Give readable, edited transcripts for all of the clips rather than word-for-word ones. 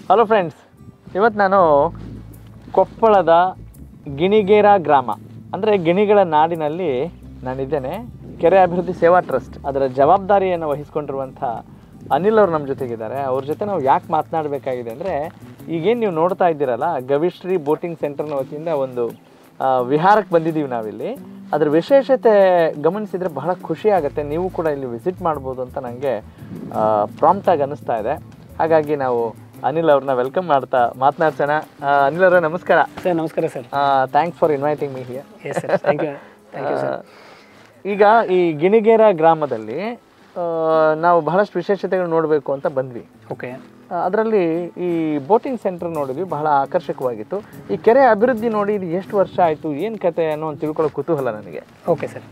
Hello friends, ಇವತ್ತು ನಾನು ಕೊಪ್ಪಳದ ಗಿಣಿಗೇರ ಗ್ರಾಮ ಅಂದರೆ ಗಿಣಿಗಳ ನಾಡಿನಲ್ಲಿ ನಾನಿದ್ದೇನೆ. ಕೆರೆ ಅಭಿವೃದ್ಧಿ ಸೇವಾ ಟ್ರಸ್ಟ್ ಅದರ ಜವಾಬ್ದಾರಿಯನ್ನು ವಹಿಸ್ಕೊಂಡಿರುವಂಥ ಅನಿಲ್ ಅವರು ನಮ್ಮ ಜೊತೆಗಿದ್ದಾರೆ. ಅವ್ರ ಜೊತೆ ನಾವು ಯಾಕೆ ಮಾತನಾಡಬೇಕಾಗಿದೆ ಅಂದರೆ, ಈಗೇನು ನೀವು ನೋಡ್ತಾ ಇದ್ದೀರಲ್ಲ, ಗವಿಶ್ರೀ ಬೋಟಿಂಗ್ ಸೆಂಟರ್ನ ವತಿಯಿಂದ ಒಂದು ವಿಹಾರಕ್ಕೆ ಬಂದಿದ್ದೀವಿ ನಾವಿಲ್ಲಿ. ಅದರ ವಿಶೇಷತೆ ಗಮನಿಸಿದರೆ ಬಹಳ ಖುಷಿ ಆಗುತ್ತೆ. ನೀವು ಕೂಡ ಇಲ್ಲಿ ವಿಸಿಟ್ ಮಾಡ್ಬೋದು ಅಂತ ನನಗೆ ಪ್ರಾಂಪ್ಟಾಗಿ ಅನ್ನಿಸ್ತಾ ಇದೆ. ಹಾಗಾಗಿ ನಾವು ಅನಿಲ್ ಅವ್ರನ್ನ ವೆಲ್ಕಮ್ ಮಾಡ್ತಾ ಮಾತನಾಡ್ಸೋಣ. ಅನಿಲ್ ಅವರೇ ನಮಸ್ಕಾರ. ಸರ್ ನಮಸ್ಕಾರ sir. Thanks for inviting me here. Yes sir, thank you sir. ಈಗ ಈ ಗಿಣಿಗೇರ ಗ್ರಾಮದಲ್ಲಿ ನಾವು ಬಹಳಷ್ಟು ವಿಶೇಷತೆಗಳು ನೋಡಬೇಕು ಅಂತ ಬಂದ್ವಿ. ಓಕೆ. ಅದರಲ್ಲಿ ಈ ಬೋಟಿಂಗ್ ಸೆಂಟರ್ ನೋಡಿದ್ವಿ, ಬಹಳ ಆಕರ್ಷಕವಾಗಿತ್ತು. ಈ ಕೆರೆ ಅಭಿವೃದ್ಧಿ ನೋಡಿ ಇದು ಎಷ್ಟು ವರ್ಷ ಆಯಿತು, ಏನು ಕತೆ ಅನ್ನೋ ಒಂದು ತಿಳ್ಕೊಳ್ಳೋ ಕುತೂಹಲ ನನಗೆ. Okay sir.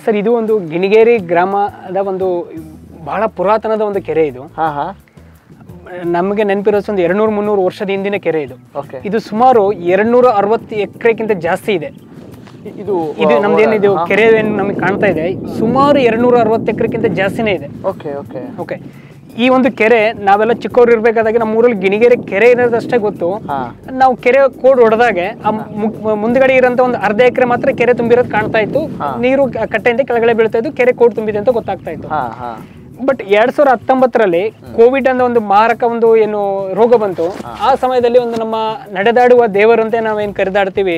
ಸರ್, ಇದು ಒಂದು ಗಿಣಿಗೇರಿ ಗ್ರಾಮದ ಒಂದು ಬಹಳ ಪುರಾತನದ ಒಂದು ಕೆರೆ ಇದು. ಹಾಂ ಹಾಂ. ನಮಗೆ ನೆನಪಿರೋ ಒಂದು 200-300 ವರ್ಷದ ಹಿಂದಿನ ಕೆರೆ ಇದು. ಓಕೆ. ಇದು ಸುಮಾರು 260 ಎಕರೆಗಿಂತ ಜಾಸ್ತಿ ಇದೆ. ಇದು ನಮ್ದೇನಿದು ಕೆರೆ ಏನು ನಮಗೆ ಕಾಣ್ತಾ ಇದೆ, ಸುಮಾರು 260 ಎಕರೆಗಿಂತ ಜಾಸ್ತಿನೇ ಇದೆ. Okay okay okay. ಈ ಒಂದು ಕೆರೆ ನಾವೆಲ್ಲ ಚಿಕ್ಕವ್ರು ಇರ್ಬೇಕಾದಾಗ ನಮ್ಮ ಊರಲ್ಲಿ ಗಿಣಿಗೆರೆ ಕೆರೆ ಇರೋದಷ್ಟೇ ಗೊತ್ತು. ನಾವು ಕೆರೆ ಕೋಡ್ ಹೊಡೆದಾಗೆ ಮುಂದ್ಗಡೆ ಇರೋಂಥ ಒಂದು ಅರ್ಧ ಎಕರೆ ಮಾತ್ರ ಕೆರೆ ತುಂಬಿರೋದು ಕಾಣ್ತಾ ಇತ್ತು. ನೀರು ಕಟ್ಟೆಯಿಂದ ಕೆಳಗಡೆ ಬೀಳ್ತಾ ಇತ್ತು, ಕೆರೆ ಕೋಡ್ ತುಂಬಿದೆ ಅಂತ ಗೊತ್ತಾಗ್ತಾ ಇತ್ತು. ಬಟ್ 2019ರಲ್ಲಿ ಕೋವಿಡ್ ಅಂತ ಒಂದು ಮಾರಕ ಒಂದು ಏನು ರೋಗ ಬಂತು. ಆ ಸಮಯದಲ್ಲಿ ಒಂದು ನಮ್ಮ ನಡೆದಾಡುವ ದೇವರಂತೆ ನಾವೇನು ಕರೆದಾಡ್ತೀವಿ,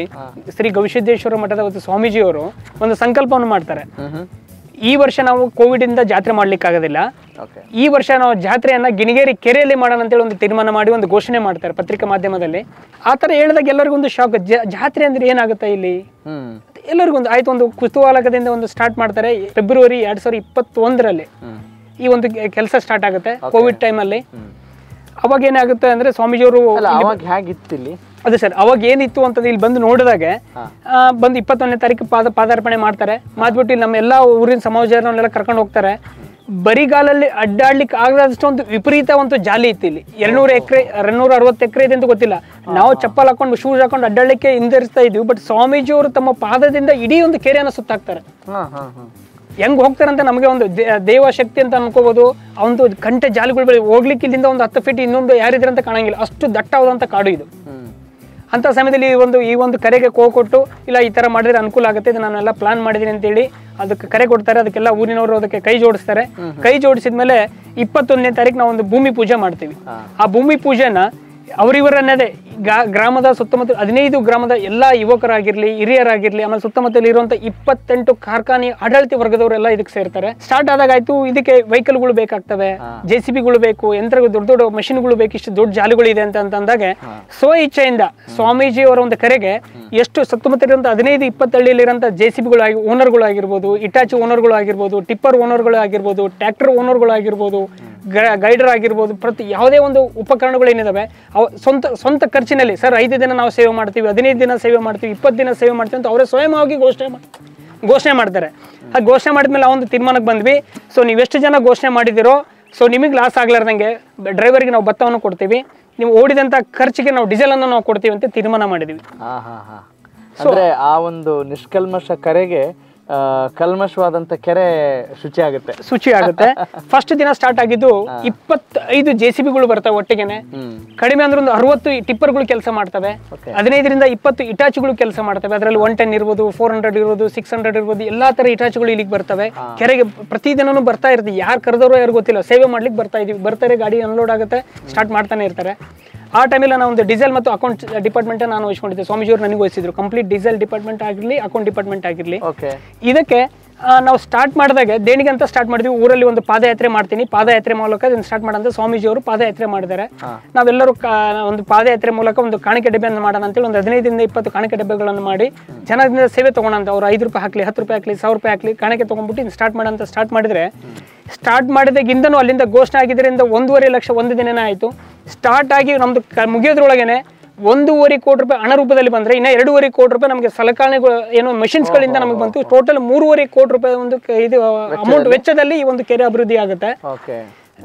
ಶ್ರೀ ಗವಿಸಿದ್ದೇಶ್ವರ ಮಠದ ಒಂದು ಸ್ವಾಮೀಜಿಯವರು ಒಂದು ಸಂಕಲ್ಪವನ್ನು ಮಾಡ್ತಾರೆ. ಈ ವರ್ಷ ನಾವು ಕೋವಿಡ್ ಇಂದ ಜಾತ್ರೆ ಮಾಡ್ಲಿಕ್ಕೆ ಆಗೋದಿಲ್ಲ, ಈ ವರ್ಷ ನಾವು ಜಾತ್ರೆಯನ್ನ ಗಿಣಿಗೇರಿ ಕೆರೆಯಲ್ಲಿ ಮಾಡೋಣ ಅಂತೇಳಿ ಒಂದು ತೀರ್ಮಾನ ಮಾಡಿ ಒಂದು ಘೋಷಣೆ ಮಾಡ್ತಾರೆ ಪತ್ರಿಕಾ ಮಾಧ್ಯಮದಲ್ಲಿ. ಆ ತರ ಹೇಳಿದಾಗ ಎಲ್ಲರಿಗೂ ಒಂದು ಶಾಕ್, ಜಾತ್ರೆ ಅಂದ್ರೆ ಏನಾಗುತ್ತೆ ಇಲ್ಲಿ ಎಲ್ಲರಿಗೂ ಒಂದು ಆಯ್ತು. ಒಂದು ಕುತೂಹಲಕದಿಂದ ಒಂದು ಸ್ಟಾರ್ಟ್ ಮಾಡ್ತಾರೆ. ಫೆಬ್ರವರಿ 2021ರಲ್ಲಿ ಈ ಒಂದು ಕೆಲಸ ಸ್ಟಾರ್ಟ್ ಆಗುತ್ತೆ ಕೋವಿಡ್ ಟೈಮಲ್ಲಿ. ಅವಾಗ ಏನಾಗುತ್ತೆ ಅಂದ್ರೆ ಸ್ವಾಮೀಜಿಯವರು ಅದೇ ಸರ್, ಅವಾಗ ಏನಿತ್ತು ಅಂತ ಇಲ್ಲಿ ಬಂದು ನೋಡಿದಾಗ ಬಂದು 21ನೇ ತಾರೀಕು ಪಾದಾರ್ಪಣೆ ಮಾಡ್ತಾರೆ. ಮಾಡ್ಬಿಟ್ಟು ಇಲ್ಲಿ ನಮ್ಮ ಎಲ್ಲ ಊರಿನ ಸಮಾಜವನ್ನೆಲ್ಲ ಕರ್ಕೊಂಡು ಹೋಗ್ತಾರೆ. ಬರಿಗಾಲಲ್ಲಿ ಅಡ್ಡಾಡ್ಲಿಕ್ಕೆ ಆಗದಷ್ಟು ಒಂದು ವಿಪರೀತ ಒಂದು ಜಾಲಿ ಇತ್ತು ಇಲ್ಲಿ. 260 ಎಕರೆ ಇದೆ ಅಂತ ಗೊತ್ತಿಲ್ಲ. ನಾವು ಚಪ್ಪಲ್ ಹಾಕೊಂಡು ಶೂಸ್ ಹಾಕೊಂಡು ಅಡ್ಡಾಡ್ಲಿಕ್ಕೆ ಹಿಂದರಿಸ್ತಾ ಇದ್ವಿ. ಬಟ್ ಸ್ವಾಮೀಜಿಯವರು ತಮ್ಮ ಪಾದದಿಂದ ಇಡೀ ಒಂದು ಕೆರೆಯನ್ನು ಸುತ್ತಾಕ್ತಾರೆ. ಹೆಂಗ್ ಹೋಗ್ತಾರಂತ ನಮಗೆ ಒಂದು ದೇವ ಶಕ್ತಿ ಅಂತ ಅನ್ಕೋಬಹುದು. ಆ ಒಂದು ಕಂಟೆ ಜಾಲಿಗಳು ಹೋಗ್ಲಿಕ್ಕೆ ಇಲ್ಲಿಂದ ಒಂದು 10 ಫೀಟ್ ಇನ್ನೊಂದು ಯಾರಿದ್ರೆ ಅಂತ ಕಾಣಂಗಿಲ್ಲ, ಅಷ್ಟು ದಟ್ಟವಾದಂತ ಕಾಡು ಇದು. ಅಂತ ಸಮಯದಲ್ಲಿ ಈ ಒಂದು ಕರೆಗೆ ಕೊಟ್ಟು ಇಲ್ಲ ಈ ತರ ಮಾಡಿದ್ರೆ ಅನುಕೂಲ ಆಗುತ್ತೆ, ಇದು ನಾನೆಲ್ಲ ಪ್ಲಾನ್ ಮಾಡಿದೀನಿ ಅಂತೇಳಿ ಅದಕ್ಕೆ ಕರೆ ಕೊಡ್ತಾರೆ. ಅದಕ್ಕೆಲ್ಲ ಊರಿನವರು ಅದಕ್ಕೆ ಕೈ ಜೋಡಿಸ್ತಾರೆ. ಕೈ ಜೋಡಿಸಿದ್ಮೇಲೆ 21ನೇ ತಾರೀಕು ನಾವು ಒಂದು ಭೂಮಿ ಪೂಜೆ ಮಾಡ್ತೀವಿ. ಆ ಭೂಮಿ ಪೂಜೆನ ಅವರಿವರನ್ನದೇ ಗ್ರಾಮದ ಸುತ್ತಮುತ್ತ 15 ಗ್ರಾಮದ ಎಲ್ಲ ಯುವಕರಾಗಿರ್ಲಿ, ಹಿರಿಯರಾಗಿರ್ಲಿ, ಆಮೇಲೆ ಸುತ್ತಮುತ್ತಲು ಇರುವಂತ 28 ಕಾರ್ಖಾನೆ ಆಡಳಿತ ವರ್ಗದವರೆಲ್ಲ ಇದಕ್ಕೆ ಸೇರ್ತಾರೆ. ಸ್ಟಾರ್ಟ್ ಆದಾಗ ಆಯ್ತು, ಇದಕ್ಕೆ ವೆಹಿಕಲ್ಗಳು ಬೇಕಾಗ್ತವೆ, JCBಗಳು ಬೇಕು, ಯಂತ್ರಗಳು, ದೊಡ್ಡ ದೊಡ್ಡ ಮಷಿನ್ಗಳು ಬೇಕು, ಇಷ್ಟು ದೊಡ್ಡ ಜಾಲಿಗಳು ಇದೆ ಅಂತ ಅಂದಾಗ ಸ್ವ ಇಚ್ಛೆಯಿಂದ ಸ್ವಾಮೀಜಿ ಅವರ ಒಂದು ಕರೆಗೆ ಎಷ್ಟು ಸುತ್ತಮುತ್ತಲಿರುವಂತ 15-20 ಹಳ್ಳಿಯಲ್ಲಿರುವಂತ JCBಗಳು ಓನರ್ಗಳು ಆಗಿರ್ಬೋದು, ಇಟಾಚಿ ಓನರ್ಗಳು ಆಗಿರ್ಬೋದು, ಟಿಪ್ಪರ್ ಓನರ್ಗಳು ಆಗಿರ್ಬೋದು, ಟ್ರ್ಯಾಕ್ಟರ್ ಓನರ್ಗಳು ಆಗಿರ್ಬೋದು, ಗೈಡರ್ ಆಗಿರ್ಬೋದು, ಪ್ರತಿ ಯಾವುದೇ ಒಂದು ಉಪಕರಣಗಳು ಏನಿದಾವೆ ಸ್ವಂತ ಖರ್ಚಿನಲ್ಲಿ ಸರ್ 5 ದಿನ ನಾವು ಸೇವೆ ಮಾಡ್ತೀವಿ, 15 ದಿನ ಸೇವೆ ಮಾಡ್ತೀವಿ, 20 ದಿನ ಸೇವೆ ಮಾಡ್ತೀವಿ ಅಂತ ಅವರೇ ಸ್ವಯಂವಾಗಿ ಘೋಷಣೆ ಮಾಡ್ತಾರೆ. ಆ ಘೋಷಣೆ ಮಾಡಿದ್ಮೇಲೆ ಆ ಒಂದು ತೀರ್ಮಾನಕ್ಕೆ ಬಂದ್ವಿ. ಸೊ ನೀವೆಷ್ಟು ಜನ ಘೋಷಣೆ ಮಾಡಿದಿರೋ, ಸೊ ನಿಮಗೆ ಲಾಸ್ ಆಗ್ಲಾರ್ದಂಗೆ ಡ್ರೈವರ್ಗೆ ನಾವು ಭತ್ತವನ್ನು ಕೊಡ್ತೀವಿ, ನೀವು ಓಡಿದಂತ ಖರ್ಚಿಗೆ ನಾವು ಡೀಸೆಲ್ ಅನ್ನು ನಾವು ಕೊಡ್ತೀವಿ ಅಂತ ತೀರ್ಮಾನ ಮಾಡಿದ್ವಿ. ಅಂದ್ರೆ ಆ ಒಂದು ನಿಷ್ಕಲ್ಮಶ ಕರೆಗೆ ಕಲ್ಮಶವಾದಂತ ಕೆರೆ ಶುಚಿ ಆಗುತ್ತೆ. ಫಸ್ಟ್ ದಿನ ಸ್ಟಾರ್ಟ್ ಆಗಿದ್ದು 25 JCBಗಳು ಬರ್ತವೆ ಒಟ್ಟಿಗೆನೆ. ಕಡಿಮೆ ಅಂದ್ರೆ ಒಂದು 60 ಟಿಪ್ಪರ್ಗಳು ಕೆಲಸ ಮಾಡ್ತವೆ, 15-20 ಇಟಾಚಿಗಳು ಕೆಲಸ ಮಾಡ್ತವೆ. ಅದರಲ್ಲಿ 110 ಇರ್ಬೋದು, 400 ಇರ್ಬೋದು, 600 ಇರ್ಬೋದು, ಎಲ್ಲಾ ತರ ಇಟಾಚಿಗಳು ಇಲ್ಲಿಗೆ ಬರ್ತವೆ. ಕೆರೆಗೆ ಪ್ರತಿದಿನನೂ ಬರ್ತಾ ಇರ್ತೀವಿ. ಯಾರು ಕರೆದವರು ಯಾರು ಗೊತ್ತಿಲ್ಲ, ಸೇವೆ ಮಾಡ್ಲಿಕ್ಕೆ ಬರ್ತಾ ಇದೀವಿ. ಬರ್ತಾರೆ, ಗಾಡಿ ಅನ್ಲೋಡ್ ಆಗುತ್ತೆ, ಸ್ಟಾರ್ಟ್ ಮಾಡ್ತಾನೆ ಇರ್ತಾರೆ. ಆ ಟೈಮಲ್ಲಿ ನಾನು ಒಂದು ಡೀಸೆಲ್ ಮತ್ತು ಅಕೌಂಟ್ ಡಿಪಾರ್ಟ್ಮೆಂಟ್ ನಾನು ವಹಿಸ್ಕೊಂಡಿದ್ದೆ. ಸ್ವಾಮೀಜಿಯವರು ನನಗೆ ವಹಿಸಿದ್ರು. ಕಂಪ್ಲೀಟ್ ಡೀಸೆಲ್ ಡಿಪಾರ್ಟ್ಮೆಂಟ್ ಆಗಿರಲಿ, ಅಕೌಂಟ್ ಡಿಪಾರ್ಟ್ಮೆಂಟ್ ಆಗಿರಲಿ. ಇದಕ್ಕೆ ನಾವು ಸ್ಟಾರ್ಟ್ ಮಾಡಿದಾಗ ದೇಣಿಗೆ ಅಂತ ಸ್ಟಾರ್ಟ್ ಮಾಡಿದ್ವಿ. ಊರಲ್ಲಿ ಒಂದು ಪಾದಯಾತ್ರೆ ಮಾಡ್ತೀನಿ, ಪಾದಯಾತ್ರೆ ಮೂಲಕ ಇದನ್ನು ಸ್ಟಾರ್ಟ್ ಮಾಡೋಂತ ಸ್ವಾಮೀಜಿಯವರು ಪಾದಯಾತ್ರೆ ಮಾಡಿದ್ದಾರೆ. ನಾವೆಲ್ಲರೂ ಒಂದು ಪಾದಯಾತ್ರೆ ಮೂಲಕ ಒಂದು ಕಾಣಿಕೆ ಡಬ್ಬೆಯನ್ನು ಮಾಡೋಣ ಅಂತೇಳಿ ಒಂದು 15-20 ಕಾಣಿಕೆ ಡಬ್ಬೆಗಳನ್ನು ಮಾಡಿ ಜನರಿಂದ ಸೇವೆ ತಗೋಣಂತ. ಅವ್ರು 5 ರೂಪಾಯಿ ಹಾಕ್ಲಿ, 10 ರೂಪಾಯಿ ಹಾಕ್ಲಿ, 1000 ರೂಪಾಯಿ ಹಾಕ್ಲಿ, ಕಾಣಿಕೆ ತೊಗೊಂಡ್ಬಿಟ್ಟು ಇನ್ನು ಸ್ಟಾರ್ಟ್ ಮಾಡಿದ್ರೆ, ಸ್ಟಾರ್ಟ್ ಮಾಡಿದಾಗಿಂದನೂ ಅಲ್ಲಿಂದ ಘೋಷಣೆ ಆಗಿದ್ದರಿಂದ 1.5 ಲಕ್ಷ ಒಂದು ದಿನನೇ ಆಯಿತು. ಸ್ಟಾರ್ಟ್ ಆಗಿ ನಮ್ದು ಮುಗಿಯೋದ್ರೊಳಗೇನೆ 1.5 ಕೋಟಿ ರೂಪಾಯಿ ಹಣ ರೂಪದಲ್ಲಿ ಬಂದ್ರೆ, ಇನ್ನ 2.5 ಕೋಟಿ ರೂಪಾಯಿ ನಮಗೆ ಸಲಕರಣೆಗಳು ಏನೋ ಮಷಿನ್ಸ್ ಗಳಿಂದ ನಮಗೆ ಬಂತು. ಟೋಟಲ್ 3.5 ಕೋಟಿ ರೂಪಾಯಿ ಒಂದು ಇದು ಅಮೌಂಟ್ ವೆಚ್ಚದಲ್ಲಿ ಈ ಒಂದು ಕೆರೆ ಅಭಿವೃದ್ಧಿ ಆಗುತ್ತೆ.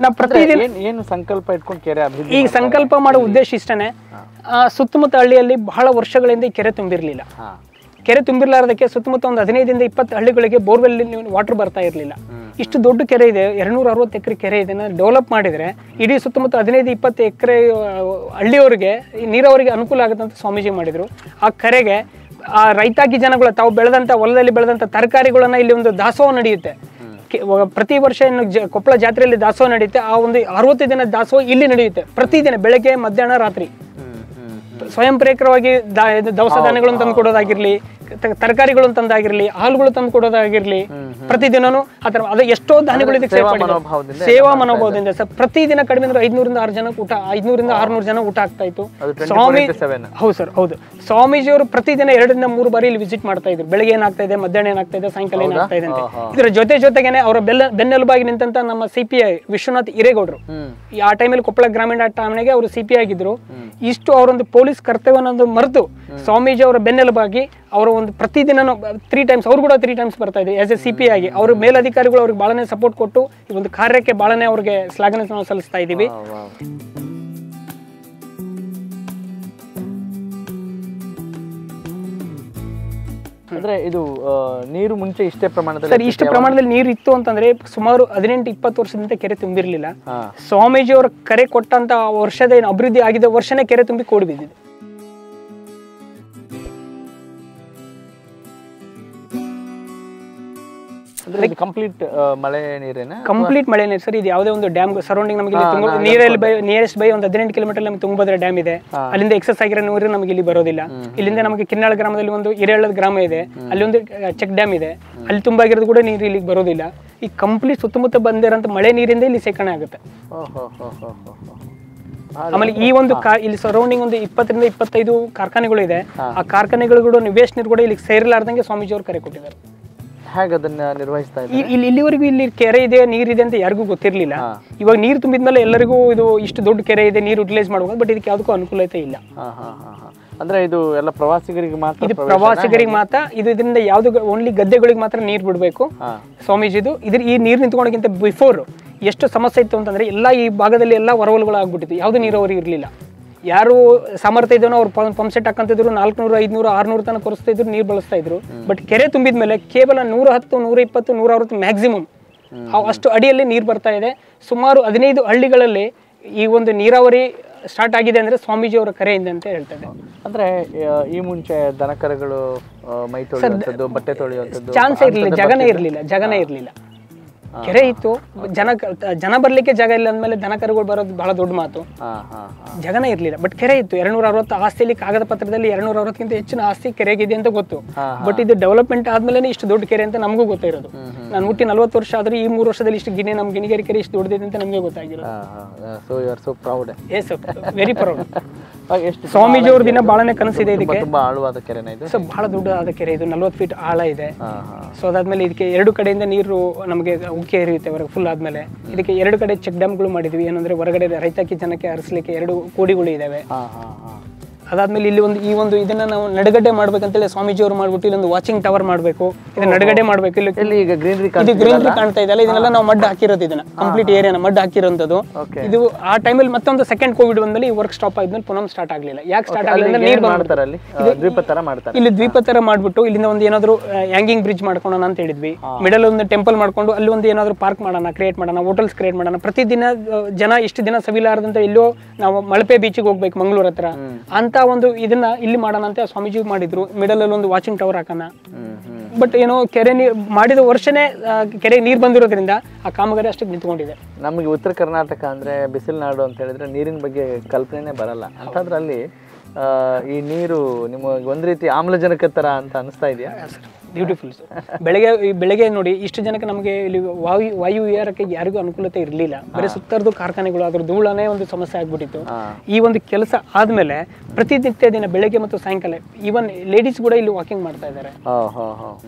ನಾವು ಪ್ರತಿದಿನ ಏನು ಸಂಕಲ್ಪ ಇಟ್ಕೊಂಡು ಕೆರೆ ಅಭಿವೃದ್ಧಿ ಈ ಸಂಕಲ್ಪ ಮಾಡೋ ಉದ್ದೇಶ ಇಷ್ಟನೇ. ಸುತ್ತಮುತ್ತ ಹಳ್ಳಿಯಲ್ಲಿ ಬಹಳ ವರ್ಷಗಳಿಂದ ಈ ಕೆರೆ ತುಂಬಿರ್ಲಿಲ್ಲ. ಕೆರೆ ತುಂಬಿರ್ಲಾರ್ದಕ್ಕೆ ಸುತ್ತಮುತ್ತ ಒಂದು 15-20 ಹಳ್ಳಿಗಳಿಗೆ ಬೋರ್ವೆಲ್ ವಾಟರ್ ಬರ್ತಾ ಇರಲಿಲ್ಲ. ಇಷ್ಟು ದೊಡ್ಡ ಕೆರೆ ಇದೆ, 260 ಎಕರೆ ಕೆರೆ ಇದೆ, ಡೆವಲಪ್ ಮಾಡಿದರೆ ಇಡೀ ಸುತ್ತಮುತ್ತ 15-20 ಎಕರೆ ಹಳ್ಳಿಯವರಿಗೆ ನೀರಾವರಿಗೆ ಅನುಕೂಲ ಆಗುತ್ತೆ ಅಂತ ಸ್ವಾಮೀಜಿ ಮಾಡಿದರು. ಆ ಕೆರೆಗೆ ಆ ರೈತಾಕಿ ಜನಗಳು ತಾವು ಬೆಳೆದಂಥ ಹೊಲದಲ್ಲಿ ಬೆಳೆದಂಥ ತರಕಾರಿಗಳನ್ನ ಇಲ್ಲಿ ಒಂದು ದಾಸೋಹ ನಡೆಯುತ್ತೆ. ಪ್ರತಿ ವರ್ಷ ಇನ್ನು ಕೊಪ್ಪಳ ಜಾತ್ರೆಯಲ್ಲಿ ದಾಸೋಹ ನಡೆಯುತ್ತೆ. ಆ ಒಂದು 60 ದಿನ ದಾಸೋಹ ಇಲ್ಲಿ ನಡೆಯುತ್ತೆ. ಪ್ರತಿದಿನ ಬೆಳಗ್ಗೆ, ಮಧ್ಯಾಹ್ನ, ರಾತ್ರಿ ಸ್ವಯಂ ಪ್ರೇರಿತವಾಗಿ ದವಸ ಧಾನ್ಯಗಳನ್ನು ತಂದು ಕೊಡೋದಾಗಿರ್ಲಿ, ತರಕಾರಿಗಳನ್ನು ತಂದಾಗಿರ್ಲಿ, ಹಾಲುಗಳು ತಂದು ಕೊಡೋದಾಗಿರ್ಲಿ, ಪ್ರತಿದಿನನೂ ಆತರ ಅದು ಎಷ್ಟೋ ಧಾನ್ಯಗಳು ಇದಕ್ಕೆ ಸೇವಾ ಮನೋಭಾವದಿಂದ ಸರ್ ಪ್ರತಿದಿನ ಕಡಿಮೆ ಅಂದ್ರೆ 500-600 ಜನ ಊಟ, 500-600 ಜನ ಊಟ ಆಗ್ತಾ ಇತ್ತು. ಸ್ವಾಮಿ ಹೌದು ಸರ್, ಹೌದು. ಸ್ವಾಮೀಜಿಯವರು ಪ್ರತಿದಿನ 2-3 ಬಾರಿ ಇಲ್ಲಿ ವಿಸಿಟ್ ಮಾಡ್ತಾ ಇದ್ರು. ಬೆಳಗ್ಗೆ ಏನಾಗ್ತಾ ಇದೆ, ಮಧ್ಯಾಹ್ನ ಏನಾಗ್ತಾ ಇದೆ, ಸಾಯಂಕಾಲ ಏನಾಗ್ತಾ ಇದೆ ಅಂತ. ಇದರ ಜೊತೆಗೇನೆ ಅವರ ಬೆನ್ನೆಲುಬಾಗಿ ನಿಂತ ನಮ್ಮ CPI ವಿಶ್ವನಾಥ್ ಹಿರೇಗೌಡರು, ಆ ಟೈಮಲ್ಲಿ ಕೊಪ್ಪಳ ಗ್ರಾಮೀಣ ಠಾಣೆಗೆ ಅವರು CPI ಆಗಿದ್ರು. ಇಷ್ಟು ಅವರೊಂದು ಪೊಲೀಸ್ ಕರ್ತವ್ಯವನ್ನು ಮರೆತು ಸ್ವಾಮೀಜಿ ಅವರ ಬೆನ್ನೆಲುಬಾಗಿ ಅವರ ಒಂದು ಪ್ರತಿದಿನ 3 ಟೈಮ್ಸ್ ಅವ್ರು ಕೂಡ 3 ಟೈಮ್ಸ್ ಬರ್ತಾ ಇದ್ರು ಆಸ್ ಎ CPI ಆಗಿ. ಅವ್ರ ಮೇಲಧಿಕಾರಿಗಳು ಅವ್ರಿಗೆ ಬಹಳನೇ ಸಪೋರ್ಟ್ ಕೊಟ್ಟು ಈ ಒಂದು ಕಾರ್ಯಕ್ಕೆ ಬಹಳನೇ ಅವ್ರಿಗೆ ಶ್ಲಾಘನೆ ನಾವು ಸಲ್ಲಿಸ್ತಾ ಇದ್ದೀವಿ. ಅಂದ್ರೆ ಇದು ನೀರು ಮುಂಚೆ ಇಷ್ಟೇ ಪ್ರಮಾಣದಲ್ಲಿ ಸರ್, ಇಷ್ಟು ಪ್ರಮಾಣದಲ್ಲಿ ನೀರು ಇತ್ತು ಅಂತಂದ್ರೆ ಸುಮಾರು 18-20 ವರ್ಷದಿಂದ ಕೆರೆ ತುಂಬಿರ್ಲಿಲ್ಲ. ಸ್ವಾಮೀಜಿ ಅವರ ಕರೆ ಕೊಟ್ಟಂತ ವರ್ಷದ ಏನು ಅಭಿವೃದ್ಧಿ ಆಗಿದೆ ವರ್ಷನೇ ಕೆರೆ ತುಂಬಿ ಕೋಡಿ ಬಿದ್ದಿದೆ. ಕಂಪ್ಲೀಟ್ ಮಳೆ ನೀರೇನ? ಕಂಪ್ಲೀಟ್ ಮಳೆ ನೀರು ಸರ್. ಇದು ಯಾವುದೇ ಒಂದು ಡ್ಯಾಮ್ ಸರೌಂಡಿಂಗ್ ನಮಗೆ ನೀರಲ್ಲಿ ನಿಯರೆಸ್ಟ್ ಬೈ ಒಂದು 18 ಕಿಲೋಮೀಟರ್ ನಮಗೆ ತುಂಗಭದ್ರಾ ಡ್ಯಾಮ್ ಇದೆ. ಅಲ್ಲಿಂದ ಎಕ್ಸಸ್ ಆಗಿರೋ ನೀರು ನಮಗೆ ಇಲ್ಲಿ ಬರೋದಿಲ್ಲ. ಇಲ್ಲಿಂದ ನಮಗೆ ಕಿನ್ನಾಳ ಗ್ರಾಮದಲ್ಲಿ ಒಂದು ಹಿರೇಹಳ್ಳದ ಗ್ರಾಮ ಇದೆ, ಅಲ್ಲಿ ಒಂದು ಚೆಕ್ ಡ್ಯಾಮ್ ಇದೆ, ಅಲ್ಲಿ ತುಂಬಾಗಿರೋದು ಕೂಡ ನೀರು ಇಲ್ಲಿಗೆ ಬರೋದಿಲ್ಲ. ಈ ಕಂಪ್ಲೀಟ್ ಸುತ್ತಮುತ್ತ ಬಂದಿರೋಂಥ ಮಳೆ ನೀರಿಂದ ಇಲ್ಲಿ ಸೇಕರಣೆ ಆಗುತ್ತೆ. ಆಮೇಲೆ ಈ ಒಂದು ಇಲ್ಲಿ ಸರೌಂಡಿಂಗ್ ಒಂದು 20-25 ಕಾರ್ಖಾನೆಗಳು ಇದೆ. ಆ ಕಾರ್ಖಾನೆಗಳು ವೇಸ್ಟ್ ನೀರು ಕೂಡ ಇಲ್ಲಿ ಸೇರಿಲಾರ್ದಂಗೆ ಸ್ವಾಮೀಜಿ ಅವರು ಕರೆ ಕೊಟ್ಟಿದ್ದಾರೆ. ಹೇಗೆ ಅದನ್ನ ನಿರ್ವಹಿಸ್ತಾ ಇದ್ದಾರೆ? ಇಲ್ಲಿವರೆಗೂ ಇಲ್ಲಿ ಕೆರೆ ಇದೆ, ನೀರಿದೆ ಅಂತ ಯಾರಿಗೂ ಗೊತ್ತಿರಲಿಲ್ಲ. ಇವಾಗ ನೀರು ತುಂಬಿದ್ಮೇಲೆ ಎಲ್ಲರಿಗೂ ಇದು ಇಷ್ಟು ದೊಡ್ಡ ಕೆರೆ ಇದೆ, ನೀರು ಯುಟಿಲೈಸ್ ಮಾಡಬಹುದು. ಬಟ್ ಇದಕ್ಕೆ ಯಾವುದಕ್ಕೂ ಅನುಕೂಲತೆ ಇಲ್ಲ. ಅಂದ್ರೆ ಇದು ಎಲ್ಲ ಪ್ರವಾಸಿಗರಿಗೆ ಮಾತ್ರ, ಇದು ಪ್ರವಾಸಿಗರಿಗೆ ಮಾತ್ರ. ಇದರಿಂದ ಯಾವ್ದು ಓನ್ಲಿ ಗದ್ದೆಗಳಿಗೆ ಮಾತ್ರ ನೀರು ಬಿಡಬೇಕು ಸ್ವಾಮೀಜಿದು. ಈ ನೀರು ನಿಂತ್ಕೊಳ್ಳೋಕ್ಕಿಂತ ಬಿಫೋರ್ ಎಷ್ಟು ಸಮಸ್ಯೆ ಇತ್ತು ಅಂತಂದ್ರೆ ಎಲ್ಲ ಈ ಭಾಗದಲ್ಲಿ ಎಲ್ಲ ಹೊರವಲುಗಳು ಆಗ್ಬಿಟ್ಟಿತ್ತು. ಯಾವ್ದು ನೀರಾವರಿ ಇರಲಿಲ್ಲ. ಯಾರು ಸಾಮರ್ಥ್ಯ ಇದ್ದನೋ ಅವ್ರು ಪಂಪ್ ಸೆಟ್ ಹಾಕಂತಿದ್ರು, 400, 500, 600 ತನಕ ಕೊರಿಸ್ತಾ ಇದ್ರು, ನೀರು ಬಳಸ್ತಾ ಇದ್ರು. ಬಟ್ ಕೆರೆ ತುಂಬಿದ್ಮೇಲೆ ಕೇವಲ 110, 120, 160 ಮ್ಯಾಕ್ಸಿಮಮ್ ಅಷ್ಟು ಅಡಿಯಲ್ಲಿ ನೀರು ಬರ್ತಾ ಇದೆ. ಸುಮಾರು 15 ಹಳ್ಳಿಗಳಲ್ಲಿ ಈ ಒಂದು ನೀರಾವರಿ ಸ್ಟಾರ್ಟ್ ಆಗಿದೆ ಅಂದ್ರೆ ಸ್ವಾಮೀಜಿ ಅವರ ಕರೆಯಿಂದ ಅಂತ ಹೇಳ್ತಾರೆ. ಅಂದ್ರೆ ಈ ಮುಂಚೆ ದನಕರುಗಳು ಮೈ ತೊಳೆಯುವಂಥದ್ದು, ಬಟ್ಟೆ ತೊಳೆಯುವಂಥದ್ದು ಚಾನ್ಸ್ ಇರಲಿಲ್ಲ, ಜಗನೇ ಇರಲಿಲ್ಲ. ಕೆರೆ ಇತ್ತು, ಜನ ಬರ್ಲಿಕ್ಕೆ ಜಾಗ ಇಲ್ಲ ಅಂದ್ಮೇಲೆ ದನಕರುಗಳು ಬರೋದು ಬಹಳ ದೊಡ್ಡ ಮಾತು. ಜಗನೇ ಇರ್ಲಿಲ್ಲ, ಬಟ್ ಕೆರೆ ಇತ್ತು. 260 ಆಸ್ತಿಯಲ್ಲಿ ಕಾಗದ ಪತ್ರದಲ್ಲಿ 260ಕ್ಕಿಂತ ಹೆಚ್ಚಿನ ಆಸ್ತಿ ಕೆರೆಗಿದೆ ಅಂತ ಗೊತ್ತು. ಬಟ್ ಇದು ಡೆವಲಪ್ಮೆಂಟ್ ಆದ್ಮೇಲೆ ಇಷ್ಟು ದೊಡ್ಡ ಕೆರೆ ಅಂತ ನಮಗೂ ಗೊತ್ತಿರೋದು. ನಾನು ಹುಟ್ಟಿ 40 ವರ್ಷ ಆದ್ರೆ ಈ 3 ವರ್ಷದಲ್ಲಿ ಇಷ್ಟು ನಮ್ಮ ಗಿಣಿಗೇರಿ ಕೆರೆ ಇಷ್ಟು ದೊಡ್ಡದಿದೆ ಅಂತ ನಮಗೆ ಗೊತ್ತಾಗಿರೋದು. Very proud. ಸ್ವಾಮೀಜಿ ಅವ್ರ ದಿನ ಬಹಳನೇ ಕನಸಿದೆ ಇದಕ್ಕೆ. ತುಂಬಾ ಆಳವಾದ ಕೆರೆನ ಇದು? ಸೊ ಬಹಳ ದೊಡ್ಡದಾದ ಕೆರೆ ಇದು, 40 ಫೀಟ್ ಆಳ ಇದೆ. ಸೊ ಅದಾದ್ಮೇಲೆ ಇದಕ್ಕೆ 2 ಕಡೆಯಿಂದ ನೀರು ನಮಗೆ ಉಕ್ಕಿ ಹರಿಯುತ್ತೆ ಹೊರಗೆ ಫುಲ್ ಆದ್ಮೇಲೆ. ಇದಕ್ಕೆ 2 ಕಡೆ ಚೆಕ್ ಡ್ಯಾಮ್ಗಳು ಮಾಡಿದ್ವಿ. ಏನಂದ್ರೆ ಹೊರಗಡೆ ರೈತಾಕಿ ಜನಕ್ಕೆ ಹರಿಸಲಿಕ್ಕೆ 2 ಕೋಡಿಗಳು ಇದಾವೆ. ಅದಾದ್ಮೇಲೆ ಇಲ್ಲಿ ಒಂದು ಇದನ್ನ ನಾವು ನಡುಗಡ್ಡೆ ಮಾಡ್ಬೇಕಂತೇಳಿ ಸ್ವಾಮೀಜಿ ಅವರು ಮಾಡ್ಬಿಟ್ಟು ಇಲ್ಲೊಂದು ವಾಚಿಂಗ್ ಟವರ್ ಮಾಡಬೇಕು, ಇದನ್ನ ನಡುಗಡ್ಡೆ ಮಾಡ್ಬೇಕು. ಇಲ್ಲಿ ಈಗ ಗ್ರೀನರಿ ಕಾಣ್ತಾ ಇದೆಯಲ್ಲ, ಇದನ್ನೆಲ್ಲ ನಾವು ಮಡ್ ಹಾಕಿರೋದು, ಇದನ್ನ ಕಂಪ್ಲೀಟ್ ಏರಿಯಾನ ಮಡ್ ಹಾಕಿರೋಂಥದ್ದು. ಇದು ಆ ಟೈಮಲ್ಲಿ ಮತ್ತೊಂದು ಸೆಕೆಂಡ್ ಕೋವಿಡ್ ಬಂದ್ಮೇಲೆ ಈ ವರ್ಕ್ ಸ್ಟಾಪ್ ಆದ್ಮೇಲೆ ಪುನಃ ಸ್ಟಾರ್ಟ್ ಆಗಲಿಲ್ಲ. ಯಾಕೆ ಸ್ಟಾರ್ಟ್ ಆಗಲಿಲ್ಲ? ನೀರು ಇಲ್ಲಿ ದ್ವೀಪ ತರ ಮಾಡ್ಬಿಟ್ಟು ಇಲ್ಲಿಂದ ಒಂದು ಏನಾದ್ರು ಹ್ಯಾಂಗಿಂಗ್ ಬ್ರಿಡ್ಜ್ ಮಾಡ್ಕೊಳ್ಳೋಣ ಅಂತ ಹೇಳಿದ್ವಿ. ಮಿಡಲ್ ಒಂದು ಟೆಂಪಲ್ ಮಾಡ್ಕೊಂಡು ಅಲ್ಲಿ ಒಂದು ಏನಾದ್ರು ಪಾರ್ಕ್ ಮಾಡೋಣ, ಕ್ರಿಯೇಟ್ ಮಾಡೋಣ, ಹೋಟೆಲ್ಸ್ ಕ್ರಿಯೇಟ್ ಮಾಡೋಣ. ಪ್ರತಿದಿನ ಜನ ಇಷ್ಟು ದಿನ ಸವಿಲಾರದಂತ ಎಲ್ಲೋ ನಾವು ಮಳಪೆ ಬೀಚಿಗೆ ಹೋಗ್ಬೇಕು ಮಂಗಳೂರು ಹತ್ರ ಅಂತ ಒಂದು ಇದನ್ನ ಇಲ್ಲಿ ಮಾಡೋಣ ಅಂತ ಸ್ವಾಮೀಜಿ ಮಾಡಿದ್ರು. ಮಿಡಲ್ ಅಲ್ಲಿ ಒಂದು ವಾಚಿಂಗ್ ಟವರ್ ಹಾಕೋಣ. ಬಟ್ ಏನೋ ಕೆರೆ ಮಾಡಿದ ವರ್ಷನೇ ಕೆರೆ ನೀರು ಬಂದಿರೋದ್ರಿಂದ ಆ ಕಾಮಗಾರಿ ಅಷ್ಟಕ್ಕೆ ನಿಂತ್ಕೊಂಡಿದೆ. ನಮಗೆ ಉತ್ತರ ಕರ್ನಾಟಕ ಅಂದ್ರೆ ಬಿಸಿಲು ಅಂತ ಹೇಳಿದ್ರೆ ನೀರಿನ ಬಗ್ಗೆ ಕಲ್ಪನೆ ಬರಲ್ಲ. ಅಂತದ್ರಲ್ಲಿ ಈ ನೀರು ನಿಮಗೆ ಒಂದ್ ರೀತಿ ಆಮ್ಲಜನಕ ತರ ಅಂತ ಅನಿಸ್ತಾ ಇದೆಯಾ? ಬ್ಯೂಟಿಫುಲ್. ಬೆಳಗ್ಗೆ ನೋಡಿ ಇಷ್ಟು ಜನಕ್ಕೆ ನಮಗೆ ಇಲ್ಲಿ ವಾಯು ವಿಹಾರಕ್ಕೆ ಯಾರಿಗೂ ಅನುಕೂಲತೆ ಇರಲಿಲ್ಲ. ಬರೀ ಸುತ್ತರದು ಕಾರ್ಖಾನೆಗಳು, ಅದ್ರ ಧೂಳನೇ ಒಂದು ಸಮಸ್ಯೆ ಆಗ್ಬಿಟ್ಟಿತ್ತು. ಈ ಒಂದು ಕೆಲಸ ಆದ್ಮೇಲೆ ಪ್ರತಿನಿತ್ಯ ದಿನ ಬೆಳಗ್ಗೆ ಮತ್ತು ಸಾಯಂಕಾಲ ಈವನ್ ಲೇಡೀಸ್ ಕೂಡ ಇಲ್ಲಿ ವಾಕಿಂಗ್ ಮಾಡ್ತಾ ಇದ್ದಾರೆ.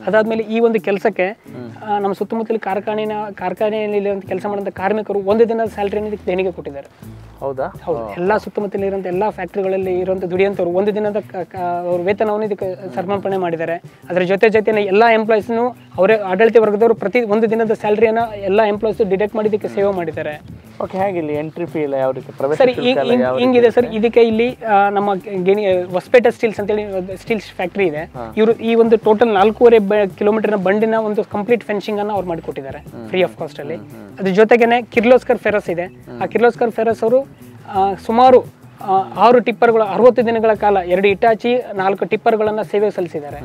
ಅದಾದ್ಮೇಲೆ ಈ ಒಂದು ಕೆಲಸಕ್ಕೆ ನಮ್ಮ ಸುತ್ತಮುತ್ತಲ ಕಾರ್ಖಾನೆಯಲ್ಲಿ ಕೆಲಸ ಮಾಡುವಂತ ಕಾರ್ಮಿಕರು ಒಂದು ದಿನದ ಸ್ಯಾಲರಿನ ಇದಕ್ಕೆ ದೇಣಿಗೆ ಕೊಟ್ಟಿದ್ದಾರೆ. ಹೌದಾ? ಹೌದು. ಎಲ್ಲ ಸುತ್ತಮುತ್ತಲ ಇರುವಂತ ಎಲ್ಲಾ ಫ್ಯಾಕ್ಟರಿಗಳಲ್ಲಿ ಇರುವಂತ ದುಡಿಯಂತವ್ರು ಒಂದು ದಿನದ ಅವ್ರ ವೇತನವನ್ನು ಇದಕ್ಕೆ ಸಮರ್ಪಣೆ ಮಾಡಿದ್ದಾರೆ. ಅದ್ರ ಜೊತೆ ಜೊತೆಗೆ ಎಲ್ಲ ಎಂಪ್ಲಾಯೀಸ್ನು ಅವರೇ ಆಡಳಿತ ವರ್ಗದವರು ಪ್ರತಿ ಒಂದು ದಿನದ ಸ್ಯಾಲರಿಯನ್ನು ಎಲ್ಲ ಎಂಪ್ಲಾಯೀಸ್ ಡಿಡಕ್ಟ್ ಮಾಡಿ ಇದಕ್ಕೆ ಸೇವೆ ಮಾಡಿದ್ದಾರೆ. ಓಕೆ, ಹೇಗೆ ಇಲ್ಲಿ ಎಂಟ್ರಿ ಫೀ ಇಲ್ಲ ಯಾವ ರೀತಿ ಪ್ರವೇಶ ಸರ್ ಹಿಂಗಿದೆ ಸರ್. ಇದಕ್ಕೆ ಇಲ್ಲಿ ನಮ್ಮ ಹೊಸಪೇಟೆ ಸ್ಟೀಲ್ಸ್ ಅಂತೇಳಿ ಸ್ಟೀಲ್ಸ್ ಫ್ಯಾಕ್ಟ್ರಿ ಇದೆ. ಇವರು ಈ ಒಂದು ಟೋಟಲ್ 4.5 ಕಿಲೋಮೀಟರ್ನ ಬಂಡಿನ ಒಂದು ಕಂಪ್ಲೀಟ್ ಫೆನ್ಸಿಂಗ್ ಅನ್ನು ಅವ್ರು ಮಾಡಿಕೊಟ್ಟಿದ್ದಾರೆ ಫ್ರೀ ಆಫ್ ಕಾಸ್ಟ್ ಅಲ್ಲಿ. ಅದ್ರ ಜೊತೆಗೇನೆ ಕಿರ್ಲೋಸ್ಕರ್ ಫೆರಸ್ ಇದೆ. ಆ ಕಿರ್ಲೋಸ್ಕರ್ ಫೆರಸ್ ಅವರು ಸುಮಾರು 6 ಟಿಪ್ಪರ್ಗಳು 60 ದಿನಗಳ ಕಾಲ 2 ಇಟಾಚಿ 4 ಟಿಪ್ಪರ್ಗಳನ್ನು ಸೇವೆ ಸಲ್ಲಿಸಿದ್ದಾರೆ.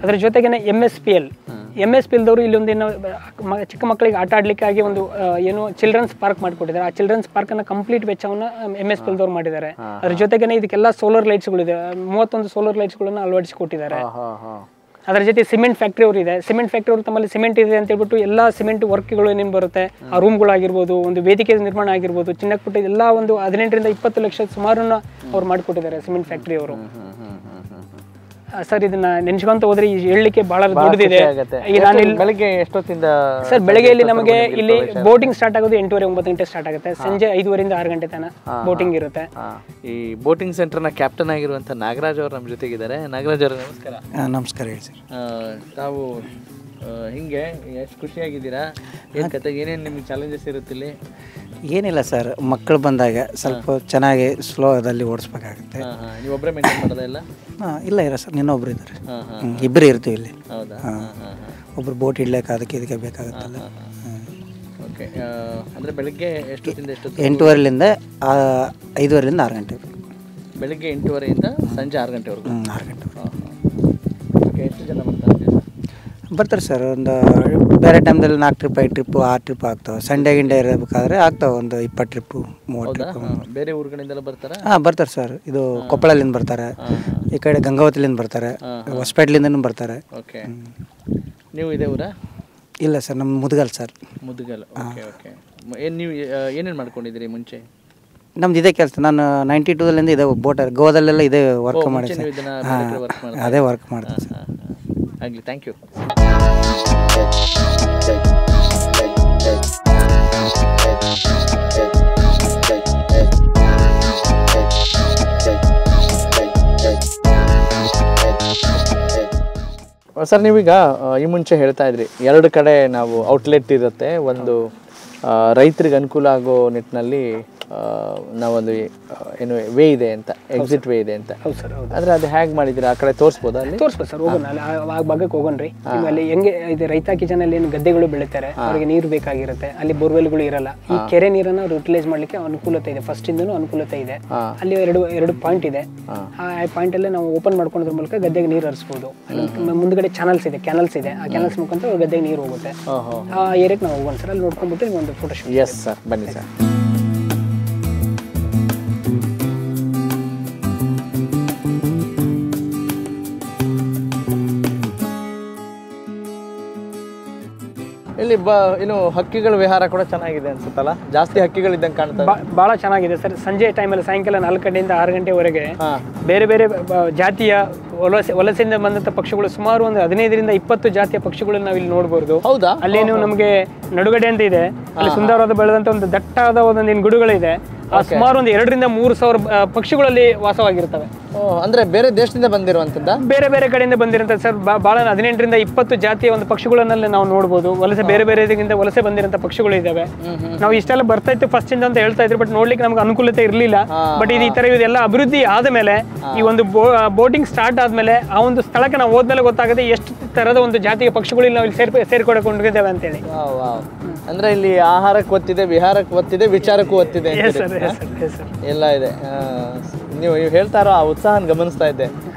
ಅದರ ಜೊತೆಗೇನೆ MSPL ದವರು ಇಲ್ಲಿ ಒಂದು ಚಿಕ್ಕ ಮಕ್ಕಳಿಗೆ ಆಟ ಆಡ್ಲಿಕ್ಕಾಗಿ ಒಂದು ಏನು ಚಿಲ್ಡ್ರನ್ಸ್ ಪಾರ್ಕ್ ಮಾಡಿಕೊಟ್ಟಿದ್ದಾರೆ. ಆ ಚಿಲ್ಡ್ರನ್ಸ್ ಪಾರ್ಕ್ ಅನ್ನ ಕಂಪ್ಲೀಟ್ ವೆಚ್ಚವನ್ನು MSPL ದವರು ಮಾಡಿದ್ದಾರೆ. ಅದ್ರ ಜೊತೆಗೇನೆ ಇದಕ್ಕೆಲ್ಲ ಸೋಲಾರ್ ಲೈಟ್ಸ್ಗಳಿದೆ. 31 ಸೋಲಾರ್ ಲೈಟ್ಸ್ಗಳನ್ನು ಅಳವಡಿಸಿಕೊಟ್ಟಿದ್ದಾರೆ. ಅದರ ಜೊತೆ ಸಿಮೆಂಟ್ ಫ್ಯಾಕ್ಟ್ರಿ ಅವರು ಇದೆ. ಸಿಮೆಂಟ್ ಫ್ಯಾಕ್ಟ್ರಿ ಅವರು ತಮ್ಮಲ್ಲಿ ಸಿಮೆಂಟ್ ಇದೆ ಅಂತ ಹೇಳ್ಬಿಟ್ಟು ಎಲ್ಲ ಸಿಮೆಂಟ್ ವರ್ಕ್ಗಳು ಏನೇನು ಬರುತ್ತೆ ಆ ರೂಮ್ಗಳಾಗಿರ್ಬೋದು, ಒಂದು ವೇದಿಕೆ ನಿರ್ಮಾಣ ಆಗಿರ್ಬೋದು, ಚಿನ್ನಕ್ಕೆ ಪುಟ್ಟ ಎಲ್ಲ ಒಂದು 18 ರಿಂದ 20 ಲಕ್ಷ ಸುಮಾರನ್ನ ಅವ್ರು ಮಾಡಿಕೊಟ್ಟಿದ್ದಾರೆ ಸಿಮೆಂಟ್ ಫ್ಯಾಕ್ಟ್ರಿ ಅವರು. ಸರ್ ಇದನ್ನ ನೆನ್ಸ್ಕೊಂತ ಹೋದ್ರೆ ಹೇಳಲಿಕ್ಕೆ ಬಹಳ ದೊಡ್ಡದಿದೆ. ಬೆಳಗ್ಗೆ ಎಷ್ಟೊತ್ತಿಂದ ಸರ್? ಬೆಳಗ್ಗೆ ಇಲ್ಲಿ ನಮಗೆ ಇಲ್ಲಿ ಬೋಟಿಂಗ್ ಸ್ಟಾರ್ಟ್ ಆಗೋದು 8:30 9 ಗಂಟೆ ಸ್ಟಾರ್ಟ್ ಆಗುತ್ತೆ. ಸಂಜೆ 5:30 6 ಗಂಟೆ ತನಕ ಬೋಟಿಂಗ್ ಇರುತ್ತೆ. ಈ ಬೋಟಿಂಗ್ ಸೆಂಟರ್ನ ಕ್ಯಾಪ್ಟನ್ ಆಗಿರುವಂತ ನಾಗರಾಜ್ ಅವರು ನಮ್ಮ ಜೊತೆಗಿದ್ದಾರೆ. ನಾಗರಾಜ್ ಅವರು ನಮಸ್ಕಾರ. ನಮಸ್ಕಾರ ಹೇಳಿ ಸರ್. ತಾವು ಹಿಂಗೆ ಎಷ್ಟು ಖುಷಿಯಾಗಿದ್ದೀರಾ? ಏನು ಕತೆ, ಏನೇನು ನಿಮ್ಗೆ ಚಾಲೆಂಜಸ್ ಇರುತ್ತಿಲ್ಲಿ? ಏನಿಲ್ಲ ಸರ್, ಮಕ್ಕಳು ಬಂದಾಗ ಸ್ವಲ್ಪ ಚೆನ್ನಾಗಿ ಸ್ಲೋದಲ್ಲಿ ಓಡಿಸ್ಬೇಕಾಗುತ್ತೆ. ನೀವು ಒಬ್ಬರೇ ಮೇಂಟೈನ್ ಮಾಡೋದಾ ಇಲ್ಲ? ಇಲ್ಲ ಸರ್, ಇನ್ನೊಬ್ರು ಇದ್ದಾರೆ. ಇಬ್ಬರು ಇರ್ತೀವಿ ಇಲ್ಲಿ. ಹೌದಾ? ಒಬ್ರು ಬೋಟ್ ಇಡ್ಲಿಕ್ಕೆ ಅದಕ್ಕೆ ಇದಕ್ಕೆ ಬೇಕಾಗುತ್ತಲ್ಲ. ಓಕೆ, ಅಂದರೆ ಬೆಳಗ್ಗೆ ಎಷ್ಟೊತ್ತಿಂದ ಎಷ್ಟೊತ್ತು? 8:30ರಿಂದ 5:30ರಿಂದ 6 ಗಂಟೆ. ಬೆಳಗ್ಗೆ 8:30ಯಿಂದ ಸಂಜೆ 6 ಗಂಟೆವರೆಗೂ? 6 ಗಂಟೆ. ಓಕೆ, ಎಷ್ಟು ಜನ ಬರ್ತಾರೆ ಸರ್? ಒಂದು ಬೇರೆ ಟೈಮ್ದಲ್ಲಿ 4 ಟ್ರಿಪ್ 5 ಟ್ರಿಪ್ಪು 6 ಟ್ರಿಪ್ ಆಗ್ತಾವೆ. ಸಂಡೇ ಗಿಂಡೇ ಇರಬೇಕಾದ್ರೆ ಆಗ್ತಾವೆ ಒಂದು 20 ಟ್ರಿಪ್ಪು 30 ಟ್ರಿಪ್. ಬೇರೆ ಊರುಗಳಿಂದೆಲ್ಲ ಬರ್ತಾರೆ? ಬರ್ತಾರೆ ಸರ್. ಇದು ಕೊಪ್ಪಳದಿಂದ ಬರ್ತಾರೆ, ಈ ಕಡೆ ಗಂಗಾವತಿಲಿಂದ ಬರ್ತಾರೆ, ಹೊಸಪೇಟೆಲಿಂದನೂ ಬರ್ತಾರೆ. ಓಕೆ, ನೀವು ಇದೇ ಊರಾ? ಇಲ್ಲ ಸರ್, ನಮ್ಮ Mudgal sir. Mudgal. Okay okay. ನೀವು ಏನೇನು ಮಾಡ್ಕೊಂಡಿದ್ದೀರಿ ಮುಂಚೆ? ನಮ್ದು ಇದೇ ಕೆಲಸ. ನಾನು 92ರಿಂದ ಇದೆ ಬೋಟ್ ಗೋವಾದಲ್ಲೆಲ್ಲ ಇದೇ ವರ್ಕ್ ಮಾಡಿ ಸರ್. ಅದೇ ವರ್ಕ್ ಮಾಡ್ತೀನಿ ಸರ್. ಆಗಲಿ, ಥ್ಯಾಂಕ್ ಯು. ಸರ್, ನೀವೀಗ ಈ ಮುಂಚೆ ಹೇಳ್ತಾ ಇದ್ರಿ 2 ಕಡೆ ನಾವು ಔಟ್ಲೆಟ್ ಇರುತ್ತೆ. ಒಂದು ರೈತರಿಗೆ ಅನುಕೂಲ ಆಗೋ ನಿಟ್ಟಿನಲ್ಲಿ ನಾವೊಂದು ಏನು ವೇ ಇದೆ ಅಂತ, ಎಕ್ಸಿಟ್ ವೇ ಇದೆ ಅಂತ. ಹೌದು ಸರ್, ಹೌದು. ಆದರೆ ಅದು ಹೇಗೆ ಮಾಡಿದ್ದೀರಾ? ಆ ಕಡೆ ತೋರಿಸ್ಬೋದಾ? ಅಲ್ಲಿ ತೋರಿಸ್ಬೋದು ಸರ್, ಹೋಗೋಣ. ಆ ಭಾಗಕ್ಕೆ ಹೋಗೋಣ್ರಿ. ಅಲ್ಲಿ ಹೆಂಗೆ ಇದು ರೈತ ಕಿಚನಲ್ಲಿ ಏನು ಗದ್ದೆಗಳು ಬೆಳೀತಾರೆ, ಅವರಿಗೆ ನೀರು ಬೇಕಾಗಿರುತ್ತೆ. ಅಲ್ಲಿ ಬೋರ್ವೆಲ್ಗಳು ಇರಲ್ಲ. ಈ ಕೆರೆ ನೀರನ್ನು ಯುಟಿಲೈಸ್ ಮಾಡ್ಲಿಕ್ಕೆ ಅನುಕೂಲತೆ ಇದೆ. ಫಸ್ಟ್ ಇಂದನೂ ಅನುಕೂಲತೆ ಇದೆ. ಅಲ್ಲಿ ಎರಡು ಪಾಯಿಂಟ್ ಇದೆ. ಆ ಪಾಯಿಂಟ್ ಅಲ್ಲೇ ನಾವು ಓಪನ್ ಮಾಡ್ಕೊಳ್ಳೋದ್ರ ಮೂಲಕ ಗದ್ದೆಗೆ ನೀರು ಹರಿಸ್ಬೋದು. ಮುಂದ್ಗಡೆ ಚಾನಲ್ಸ್ ಇದೆ, ಕ್ಯಾನಲ್ಸ್ ಇದೆ. ಆ ಕ್ಯಾನಲ್ಸ್ ಮುಖಾಂತರ ಗದ್ದೆಗೆ ನೀರು ಹೋಗುತ್ತೆ. ಆ ಏರಿಯಾಕ್ಕೆ ನಾವು ಹೋಗೋಣ ಸರ್. ಅಲ್ಲಿ ನೋಡ್ಕೊಂಡ್ಬಿಟ್ಟು ನೀವು ಒಂದು ಫೋಟೋ ಶೂಟ್. ಎಸ್ ಸರ್, ಬನ್ನಿ ಸರ್. ಇಲ್ಲಿ ಏನು ಹಕ್ಕಿಗಳ ವಿಹಾರ ಕೂಡ ಚೆನ್ನಾಗಿದೆ ಅನ್ಸುತ್ತಲ್ಲ? ಜಾಸ್ತಿ ಹಕ್ಕಿಗಳಿದ್ದಂಗೆ ಕಾಣ್ತದೆ. ಬಹಳ ಚೆನ್ನಾಗಿದೆ ಸರ್. ಸಂಜೆ ಟೈಮಲ್ಲಿ ಸಾಯಂಕಾಲ 4 ಗಂಟೆಯಿಂದ 6 ಗಂಟೆವರೆಗೆ ಬೇರೆ ಬೇರೆ ಜಾತಿಯ ವಲಸೆಯಿಂದ ಬಂದಂತ ಪಕ್ಷಿಗಳು ಸುಮಾರು ಒಂದು 15ರಿಂದ 20 ಜಾತಿಯ ಪಕ್ಷಿಗಳನ್ನ ನಾವು ಇಲ್ಲಿ ನೋಡಬಹುದು. ಹೌದಾ? ಅಲ್ಲೇನು ನಮಗೆ ನಡುಗಡೆ ಅಂತ ಇದೆ. ಅಲ್ಲಿ ಸುಂದರವಾದ ಬೆಳೆದಂತ ಒಂದು ದಟ್ಟಾದ ಒಂದೊಂದು ಗಿಡಗಳಿದೆ. ಸುಮಾರು ಒಂದು 2 ರಿಂದ 3 ಸಾವಿರ ಪಕ್ಷಿಗಳಲ್ಲಿ ವಾಸವಾಗಿರ್ತವೆ. ಅಂದ್ರೆ ಬೇರೆ ದೇಶದಿಂದ ಬಂದಿರುವಂತದ್ದ? ಬೇರೆ ಬೇರೆ ಕಡೆಯಿಂದ ಬಂದಿರಂತ ಸರ್. ಬಹಳ 18 ರಿಂದ 20 ಜಾತಿಯ ಒಂದು ಪಕ್ಷಿಗಳನ್ನೆಲ್ಲ ನಾವು ನೋಡಬಹುದು. ವಲಸೆ ಬೇರೆ ಬೇರೆದಿಂದ ವಲಸೆ ಬಂದಿರಂತ ಪಕ್ಷಿಗಳು ಇದಾವೆ. ನಾವು ಇಷ್ಟೆಲ್ಲ ಬರ್ತಾ ಇತ್ತು ಫಸ್ಟ್ ಇಂದ ಅಂತ ಹೇಳ್ತಾ ಇದ್ರು, ಬಟ್ ನೋಡ್ಲಿಕ್ಕೆ ನಮ್ಗೆ ಅನುಕೂಲತೆ ಇರ್ಲಿಲ್ಲ. ಬಟ್ ಇದು ಈ ತರ ಇದೆಲ್ಲ ಅಭಿವೃದ್ಧಿ ಆದ್ಮೇಲೆ, ಈ ಒಂದು ಬೋಟಿಂಗ್ ಸ್ಟಾರ್ಟ್ ಆದ್ಮೇಲೆ, ಆ ಒಂದು ಸ್ಥಳಕ್ಕೆ ನಾವು ಹೋದ್ಮೇಲೆ ಗೊತ್ತಾಗುತ್ತೆ ಎಷ್ಟು ತರದ ಒಂದು ಜಾತಿಯ ಪಕ್ಷಿಗಳು ಇಲ್ಲಿ ನಾವು ಇಲ್ಲಿ ಸೇರ್ಕೊಡಕೊಂಡಿದ್ದೇವೆ ಅಂತ ಹೇಳಿ. ಅಂದ್ರೆ ಇಲ್ಲಿ ಆಹಾರಕ್ಕೆ ಒತ್ತಿದೆ, ವಿಹಾರಕ್ಕೆ ಒತ್ತಿದೆ, ವಿಚಾರಕ್ಕೂ ಒತ್ತಿದೆ, ಎಲ್ಲ ಇದೆ. ನೀವು ಹೇಳ್ತಾರೋ ಆ ಉತ್ಸಾಹ ಗಮನಿಸ್ತಾ ಇದ್ದೆ.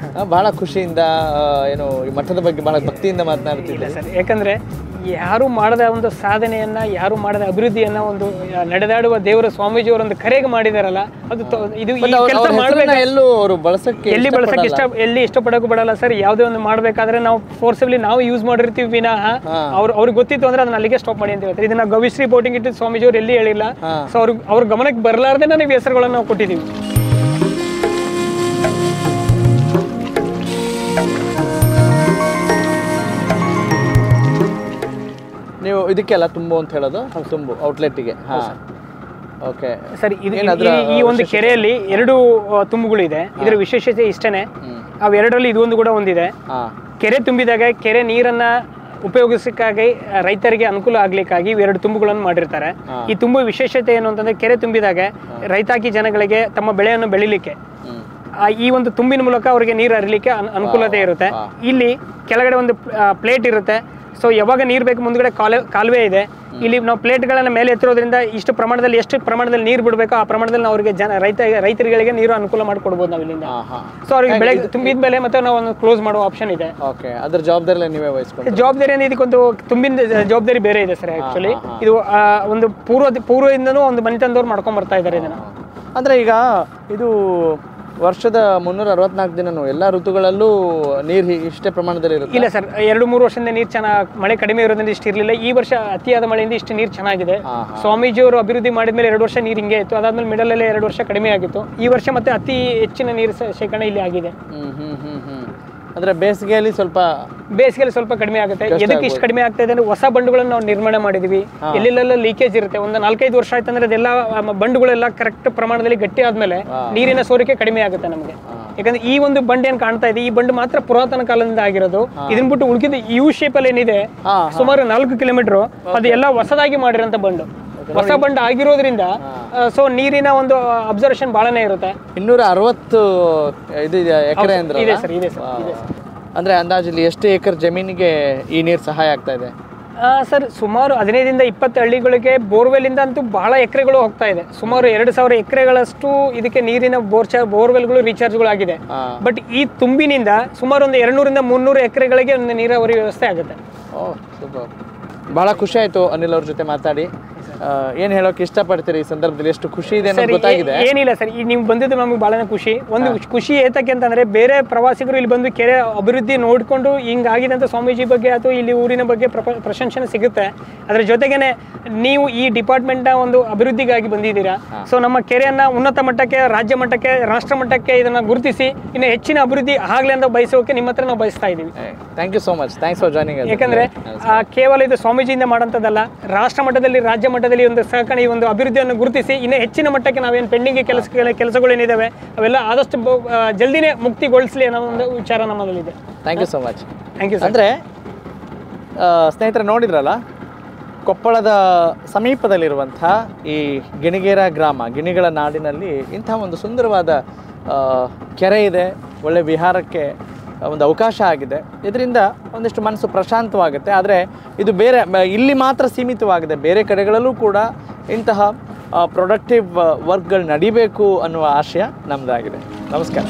ಬಹಳ ಖುಷಿಯಿಂದ ಏನು ಈ ಮಠದ ಬಗ್ಗೆ ಬಹಳ ಭಕ್ತಿಯಿಂದ ಮಾತನಾಡ್ತಿದ್ದೆ ಸರ್. ಯಾಕಂದ್ರೆ ಯಾರು ಮಾಡದ ಒಂದು ಸಾಧನೆಯನ್ನ, ಯಾರು ಮಾಡದ ಅಭಿವೃದ್ಧಿಯನ್ನ ಒಂದು ನಡೆದಾಡುವ ದೇವರ ಸ್ವಾಮೀಜಿಯವರ ಒಂದು ಕರೆಗೆ ಮಾಡಿದಾರಲ್ಲ, ಅದು ಇದು ಎಲ್ಲೂ ಅವರು ಬಳಸಕ್ಕೆ ಎಲ್ಲಿ ಇಷ್ಟಪಡಕ್ಕೂ ಬಿಡಲ್ಲ ಸರ್. ಯಾವುದೇ ಒಂದು ಮಾಡ್ಬೇಕಾದ್ರೆ ನಾವು ಫೋರ್ಸಿಬ್ಲಿ ನಾವು ಯೂಸ್ ಮಾಡಿರ್ತೀವಿ ವಿನಃ ಅವ್ರಿಗೆ ಗೊತ್ತಿತ್ತು ಅಂದ್ರೆ ಅದನ್ನ ಅಲ್ಲಿಗೆ ಸ್ಟಾಪ್ ಮಾಡಿ ಅಂತ ಹೇಳ್ತಾರೆ. ಇದನ್ನ ಗವಿಶ್ರೀ ಬೋಟಿಂಗ್ ಇಟ್ಟು ಸ್ವಾಮೀಜಿಯವರು ಎಲ್ಲಿ ಹೇಳಿಲ್ಲ. ಸೊ ಅವ್ರ ಗಮನಕ್ಕೆ ಬರಲಾರ್ದೆ ನಾವು ಹೆಸರುಗಳನ್ನು ನಾವು ಕೊಟ್ಟಿದ್ದೀವಿ. ನೀವು ಇದಕ್ಕೆಲ್ಲ ತುಂಬು ಅಂತ ಹೇಳೋದು? ತುಂಬು ಔಟ್ಲೆಟ್ಗೆ. ಓಕೆ ಸರ್, ಈ ಒಂದು ಕೆರೆಯಲ್ಲಿ 2 ತುಂಬುಗಳು ಇದೆ. ಇದರ ವಿಶೇಷತೆ ಇಷ್ಟೇನೆ. ಅವೆರಡರಲ್ಲಿ ಇದೊಂದು ಕೂಡ ಒಂದಿದೆ. ಕೆರೆ ತುಂಬಿದಾಗ ಕೆರೆ ನೀರನ್ನು ಉಪಯೋಗಿಸಕ್ಕಾಗಿ ರೈತರಿಗೆ ಅನುಕೂಲ ಆಗ್ಲಿಕ್ಕಾಗಿ ಇವೆರಡು ತುಂಬುಗಳನ್ನು ಮಾಡಿರ್ತಾರೆ. ಈ ತುಂಬು ವಿಶೇಷತೆ ಏನು ಅಂತಂದ್ರೆ ಕೆರೆ ತುಂಬಿದಾಗ ರೈತಾಕಿ ಜನಗಳಿಗೆ ತಮ್ಮ ಬೆಳೆಯನ್ನು ಬೆಳಿಲಿಕ್ಕೆ ಈ ಒಂದು ತುಂಬಿನ ಮೂಲಕ ಅವರಿಗೆ ನೀರು ಹರಿಲಿಕ್ಕೆ ಅನುಕೂಲತೆ ಇರುತ್ತೆ. ಇಲ್ಲಿ ಕೆಳಗಡೆ ಒಂದು ಪ್ಲೇಟ್ ಇರುತ್ತೆ. ಸೊ ಯಾವಾಗ ನೀರು ಬೇಕು ಮುಂದ್ಗಡೆ ಕಾಲುವೆ ಇದೆ. ಇಲ್ಲಿ ನಾವು ಪ್ಲೇಟ್ಗಳನ್ನು ಮೇಲೆ ಎತ್ತಿರೋದ್ರಿಂದ ಇಷ್ಟು ಪ್ರಮಾಣದಲ್ಲಿ ಎಷ್ಟು ಪ್ರಮಾಣದಲ್ಲಿ ನೀರು ಬಿಡಬೇಕು ಆ ಪ್ರಮಾಣದಲ್ಲಿ ನಾವು ಅವರಿಗೆ ರೈತರಿಗೆ ನೀರು ಅನುಕೂಲ ಮಾಡಿಕೊಡ್ಬೋದು ನಾವು ಇಲ್ಲಿಂದ. ಸೊ ಅವ್ರಿಗೆ ಬೆಳೆ ತುಂಬಿದ ಮೇಲೆ ಮತ್ತೆ ನಾವು ಒಂದು ಕ್ಲೋಸ್ ಮಾಡುವ ಆಪ್ಷನ್ ಇದೆ. ಅದ್ರ ಜವಾಬ್ದಾರಿ ನೀವೇ ವಹಿಸ್ಕೊಂಡು ಜವಾಬ್ದಾರಿ ಇದಕ್ಕೊಂದು ತುಂಬಿನ ಜವಾಬ್ದಾರಿ ಬೇರೆ ಇದೆ ಸರ್. ಆಕ್ಚುಲಿ ಇದು ಒಂದು ಪೂರ್ವದಿಂದನೂ ಒಂದು ಮನೆತನದವ್ರು ಮಾಡ್ಕೊಂಡ್ ಬರ್ತಾ ಇದ್ದಾರೆ ಇದನ್ನ. ಅಂದ್ರೆ ಈಗ ಇದು ವರ್ಷದ 364 ದಿನನೂ ಎಲ್ಲ ಋತುಗಳಲ್ಲೂ ನೀರು ಇಷ್ಟೇ ಪ್ರಮಾಣದಲ್ಲಿ ಇರುತ್ತೆ? ಇಲ್ಲ ಸರ್, 2-3 ವರ್ಷದಿಂದ ನೀರು ಚೆನ್ನಾಗಿ ಮಳೆ ಕಡಿಮೆ ಇರೋದ್ರಿಂದ ಇಷ್ಟು ಇರಲಿಲ್ಲ. ಈ ವರ್ಷ ಅತಿಯಾದ ಮಳೆಯಿಂದ ಇಷ್ಟು ನೀರು ಚೆನ್ನಾಗಿದೆ. ಸ್ವಾಮೀಜಿಯವರು ಅಭಿವೃದ್ಧಿ ಮಾಡಿದ್ಮೇಲೆ 2 ವರ್ಷ ನೀರು ಹಿಂಗೆ ಇತ್ತು. ಅದಾದ್ಮೇಲೆ ಮಿಡಲಲ್ಲೇ 2 ವರ್ಷ ಕಡಿಮೆ ಆಗಿತ್ತು. ಈ ವರ್ಷ ಮತ್ತೆ ಅತಿ ಹೆಚ್ಚಿನ ನೀರು ಶೇಖರಣೆ ಇಲ್ಲಿ ಆಗಿದೆ. ಅಂದ್ರೆ ಬೇಸಿಗೆಯಲ್ಲಿ ಸ್ವಲ್ಪ ಕಡಿಮೆ ಆಗುತ್ತೆ. ಎದಕ್ಕೆ ಇಷ್ಟು ಕಡಿಮೆ ಆಗ್ತಾ ಇದೆ ಅಂದ್ರೆ ಹೊಸ ಬಂಡುಗಳನ್ನು ನಾವು ನಿರ್ಮಾಣ ಮಾಡಿದೀವಿ. ಎಲ್ಲೆಲ್ಲ ಲೀಕೇಜ್ ಇರುತ್ತೆ. ಒಂದು 4-5 ವರ್ಷ ಆಯ್ತು ಅಂದ್ರೆ ಅದೆಲ್ಲ ಬಂಡುಗಳೆಲ್ಲ ಕರೆಕ್ಟ್ ಪ್ರಮಾಣದಲ್ಲಿ ಗಟ್ಟಿ ಆದ್ಮೇಲೆ ನೀರಿನ ಸೋರಿಕೆ ಕಡಿಮೆ ಆಗುತ್ತೆ ನಮಗೆ. ಯಾಕಂದ್ರೆ ಈ ಒಂದು ಬಂಡೆ ಏನ್ ಕಾಣ್ತಾ ಇದೆ, ಈ ಬಂಡು ಮಾತ್ರ ಪುರಾತನ ಕಾಲದಿಂದ ಆಗಿರೋದು. ಇದನ್ ಬಿಟ್ಟು ಉಳಿದ ಯು ಶೇಪ್ ಅಲ್ಲಿ ಏನಿದೆ ಸುಮಾರು 4 ಕಿಲೋಮೀಟರ್ ಅದು ಎಲ್ಲ ಹೊಸದಾಗಿ ಮಾಡಿರೋಂಥ ಬಂಡು. ಹೊಸ ಬಂಡ ಆಗಿರೋದ್ರಿಂದ ಸೊ ನೀರಿನ ಒಂದು ಅಬ್ಸರ್ವೇಷನ್ ಬಹಳನೇ ಇರುತ್ತೆ. 260 ಎಕರೆ ಇದೆ ಸರ್. ಅಂದ್ರೆ ಅಂದಾಜಲ್ಲಿ ಎಷ್ಟು ಎಕರೆ ಜಮೀನಿಗೆ ಈ ನೀರು ಸಹಾಯ ಆಗ್ತಾ ಇದೆ ಸರ್? ಸುಮಾರು 15-20 ಹಳ್ಳಿಗಳಿಗೆ ಬೋರ್ವೆಲ್ ಇಂದ ಅಂತೂ ಬಹಳ ಎಕರೆಗಳು ಹೋಗ್ತಾ ಇದೆ. ಸುಮಾರು 2000 ಎಕರೆಗಳಷ್ಟು ಇದಕ್ಕೆ ನೀರಿನ ಬೋರ್ವೆಲ್ಗಳು ರೀಚಾರ್ಜ್ಗಳು ಆಗಿದೆ. ಬಟ್ ಈ ತುಂಬಿನಿಂದ ಸುಮಾರು ಒಂದು 200-300 ಎಕರೆಗಳಿಗೆ ಒಂದು ನೀರಾವರಿ ವ್ಯವಸ್ಥೆ ಆಗುತ್ತೆ. ಬಹಳ ಖುಷಿ ಆಯ್ತು ಅನಿಲ್ ಅವ್ರ ಜೊತೆ ಮಾತಾಡಿ. ಏನ್ ಹೇಳೋಕೆ ಇಷ್ಟಪಡ್ತೀರಿ ಈ ಸಂದರ್ಭದಲ್ಲಿ? ಎಷ್ಟು ಖುಷಿ ಇದೆ ಅನ್ನೋದು ಗೊತ್ತಾಗಿದೆ. ಏನಿಲ್ಲ ಸರ್, ಈ ನೀವು ಬಂದಿದ್ದು ನಮಗೆ ಬಹಳ ಖುಷಿ. ಒಂದು ಖುಷಿ ಏತಕ್ಕೆ ಅಂತಂದ್ರೆ ಬೇರೆ ಪ್ರವಾಸಿಗರು ಇಲ್ಲಿ ಬಂದು ಕೆರೆ ಅಭಿವೃದ್ಧಿ ನೋಡ್ಕೊಂಡು ಹಿಂಗಾಗಿದೆ ಅಂತ ಸ್ವಾಮೀಜಿ ಬಗ್ಗೆ ಅಥವಾ ಇಲ್ಲಿ ಊರಿನ ಬಗ್ಗೆ ಪ್ರಶಂಸನೆ ಸಿಗುತ್ತೆ. ಅದ್ರ ಜೊತೆಗೇನೆ ನೀವು ಈ ಡಿಪಾರ್ಟ್ಮೆಂಟ್ ಒಂದು ಅಭಿವೃದ್ಧಿಗಾಗಿ ಬಂದಿದ್ದೀರಾ. ಸೊ ನಮ್ಮ ಕೆರೆಯನ್ನ ಉನ್ನತ ಮಟ್ಟಕ್ಕೆ, ರಾಜ್ಯ ಮಟ್ಟಕ್ಕೆ, ರಾಷ್ಟ್ರ ಮಟ್ಟಕ್ಕೆ ಇದನ್ನ ಗುರುತಿಸಿ ಇನ್ನು ಹೆಚ್ಚಿನ ಅಭಿವೃದ್ಧಿ ಆಗ್ಲಿ ಅಂತ ಬಯಸೋಕೆ ನಿಮ್ಮ ಹತ್ರ ನಾವು ಬಯಸ್ತಾ ಇದೀವಿ. Thank you so much. Thanks for joining. ಯಾಕಂದ್ರೆ ಕೇವಲ ಇದು ಸ್ವಾಮೀಜಿಯಿಂದ ಮಾಡೋಂಥದ್ದಲ್ಲ, ರಾಷ್ಟ್ರ ಮಟ್ಟದಲ್ಲಿ, ರಾಜ್ಯ ಮಟ್ಟದಲ್ಲಿ ಒಂದು ಸಹಕಾರಿ ಒಂದು ಅಭಿವೃದ್ಧಿಯನ್ನು ಗುರುತಿಸಿ ಇನ್ನು ಹೆಚ್ಚಿನ ಮಟ್ಟಕ್ಕೆ ನಾವೇನು ಪೆಂಡಿಂಗ್ ಕೆಲಸಗಳೇನಿದ್ದಾವೆ ಅವೆಲ್ಲ ಆದಷ್ಟು ಜಲ್ದಿನೇ ಮುಕ್ತಿಗೊಳಿಸಲಿ ಅನ್ನೋ ಒಂದು ವಿಚಾರ ನಮ್ಮಲ್ಲಿದೆ. Thank you so much. Thank you. ಅಂದರೆ ಸ್ನೇಹಿತರೆ, ನೋಡಿದ್ರಲ್ಲ, ಕೊಪ್ಪಳದ ಸಮೀಪದಲ್ಲಿರುವಂಥ ಈ ಗಿಣಿಗೇರ ಗ್ರಾಮ, ಗಿಣಿಗಳ ನಾಡಿನಲ್ಲಿ ಇಂಥ ಒಂದು ಸುಂದರವಾದ ಕೆರೆ ಇದೆ. ಒಳ್ಳೆ ವಿಹಾರಕ್ಕೆ ಒಂದು ಅವಕಾಶ ಆಗಿದೆ. ಇದರಿಂದ ಒಂದಿಷ್ಟು ಮನಸ್ಸು ಪ್ರಶಾಂತವಾಗುತ್ತೆ. ಆದರೆ ಇದು ಇಲ್ಲಿ ಮಾತ್ರ ಸೀಮಿತವಾಗಿದೆ. ಬೇರೆ ಕಡೆಗಳಲ್ಲೂ ಕೂಡ ಇಂತಹ ಪ್ರೊಡಕ್ಟಿವ್ ವರ್ಕ್ಗಳು ನಡಿಬೇಕು ಅನ್ನುವ ಆಶಯ ನಮ್ಮದಾಗಿದೆ. ನಮಸ್ಕಾರ.